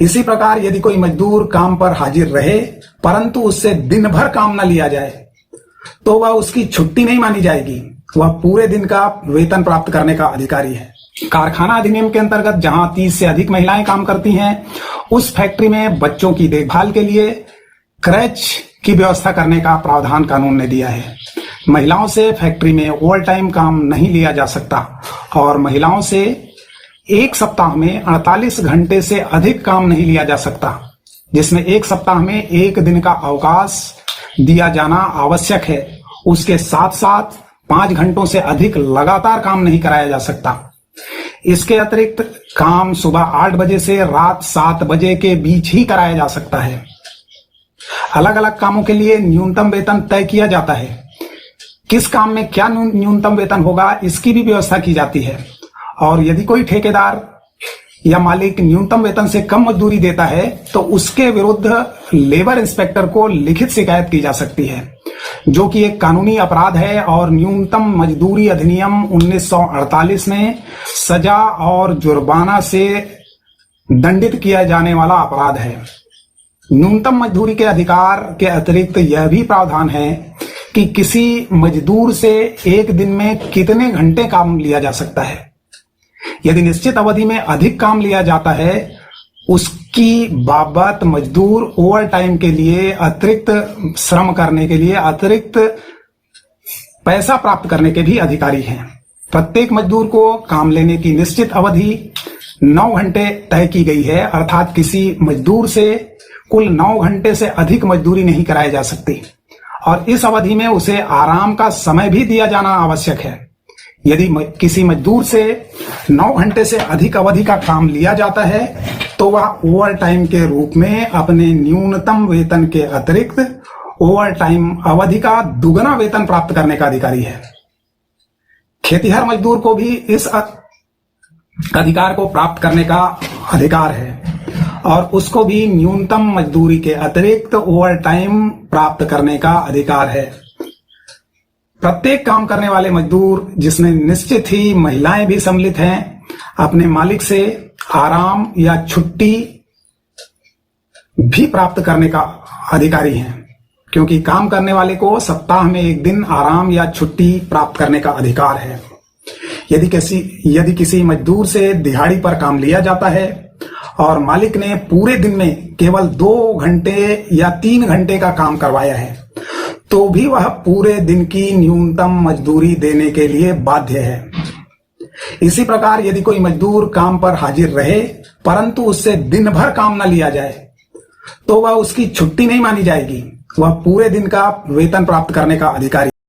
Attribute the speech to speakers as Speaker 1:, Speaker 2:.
Speaker 1: इसी प्रकार यदि कोई मजदूर काम पर हाजिर रहे परंतु उससे दिन भर काम न लिया जाए तो वह उसकी छुट्टी नहीं मानी जाएगी, वह पूरे दिन का वेतन प्राप्त करने का अधिकारी है। कारखाना अधिनियम के अंतर्गत जहां 30 से अधिक महिलाएं काम करती हैं, उस फैक्ट्री में बच्चों की देखभाल के लिए क्रैच की व्यवस्था करने का प्रावधान कानून ने दिया है। महिलाओं से फैक्ट्री में ओवर टाइम काम नहीं लिया जा सकता और महिलाओं से एक सप्ताह में 48 घंटे से अधिक काम नहीं लिया जा सकता, जिसमें एक सप्ताह में एक दिन का अवकाश दिया जाना आवश्यक है। उसके साथ साथ 5 घंटों से अधिक लगातार काम नहीं कराया जा सकता। इसके अतिरिक्त काम सुबह 8 बजे से रात 7 बजे के बीच ही कराया जा सकता है। अलग अलग कामों के लिए न्यूनतम वेतन तय किया जाता है। किस काम में क्या न्यूनतम वेतन होगा इसकी भी व्यवस्था की जाती है और यदि कोई ठेकेदार या मालिक न्यूनतम वेतन से कम मजदूरी देता है तो उसके विरुद्ध लेबर इंस्पेक्टर को लिखित शिकायत की जा सकती है, जो कि एक कानूनी अपराध है और न्यूनतम मजदूरी अधिनियम 1948 में सजा और जुर्माना से दंडित किया जाने वाला अपराध है। न्यूनतम मजदूरी के अधिकार के अतिरिक्त यह भी प्रावधान है कि किसी मजदूर से एक दिन में कितने घंटे काम लिया जा सकता है। यदि निश्चित अवधि में अधिक काम लिया जाता है, उसकी बाबत मजदूर ओवर टाइम के लिए, अतिरिक्त श्रम करने के लिए, अतिरिक्त पैसा प्राप्त करने के भी अधिकारी हैं। प्रत्येक मजदूर को काम लेने की निश्चित अवधि 9 घंटे तय की गई है, अर्थात किसी मजदूर से कुल 9 घंटे से अधिक मजदूरी नहीं कराई जा सकती और इस अवधि में उसे आराम का समय भी दिया जाना आवश्यक है। यदि किसी मजदूर से 9 घंटे से अधिक अवधि का काम लिया जाता है तो वह ओवर टाइम के रूप में अपने न्यूनतम वेतन के अतिरिक्त ओवर टाइम अवधि का दुगना वेतन प्राप्त करने का अधिकारी है। खेतिहर मजदूर को भी इस अधिकार को प्राप्त करने का अधिकार है और उसको भी न्यूनतम मजदूरी के अतिरिक्त ओवर टाइम प्राप्त करने का अधिकार है। प्रत्येक काम करने वाले मजदूर, जिसमें निश्चित ही महिलाएं भी सम्मिलित हैं, अपने मालिक से आराम या छुट्टी भी प्राप्त करने का अधिकारी हैं, क्योंकि काम करने वाले को सप्ताह में एक दिन आराम या छुट्टी प्राप्त करने का अधिकार है। यदि किसी मजदूर से दिहाड़ी पर काम लिया जाता है और मालिक ने पूरे दिन में केवल 2 घंटे या 3 घंटे का काम करवाया है तो भी वह पूरे दिन की न्यूनतम मजदूरी देने के लिए बाध्य है। इसी प्रकार यदि कोई मजदूर काम पर हाजिर रहे परंतु उससे दिन भर काम न लिया जाए तो वह उसकी छुट्टी नहीं मानी जाएगी, वह पूरे दिन का वेतन प्राप्त करने का अधिकारी